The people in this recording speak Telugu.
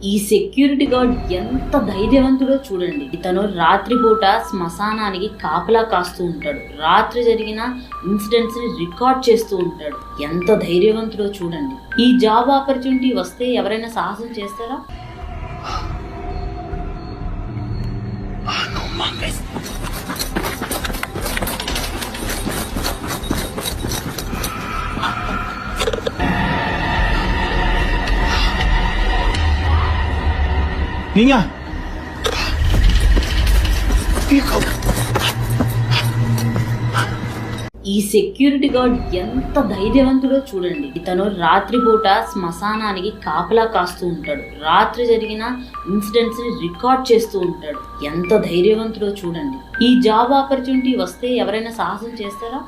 ఈ సెక్యూరిటీ గార్డ్ ఎంత ధైర్యవంతుడో చూడండి. ఇతను రాత్రిపూట శ్మశానానికి కాపలా కాస్తూ ఉంటాడు. రాత్రి జరిగిన ఇన్సిడెంట్స్ ని రికార్డ్ చేస్తూ ఉంటాడు. ఎంత ధైర్యవంతుడో చూడండి. ఈ జాబ్ ఆపర్చునిటీ వస్తే ఎవరైనా సాహసం చేస్తారా? ఈ సెక్యూరిటీ గార్డ్ ఎంత ధైర్యవంతుడో చూడండి. ఇతను రాత్రిపూట శ్మశానానికి కాపలా కాస్తూ ఉంటాడు. రాత్రి జరిగిన ఇన్సిడెంట్స్ ని రికార్డ్ చేస్తూ ఉంటాడు. ఎంత ధైర్యవంతుడో చూడండి. ఈ జాబ్ ఆపర్చునిటీ వస్తే ఎవరైనా సాహసం చేస్తారా?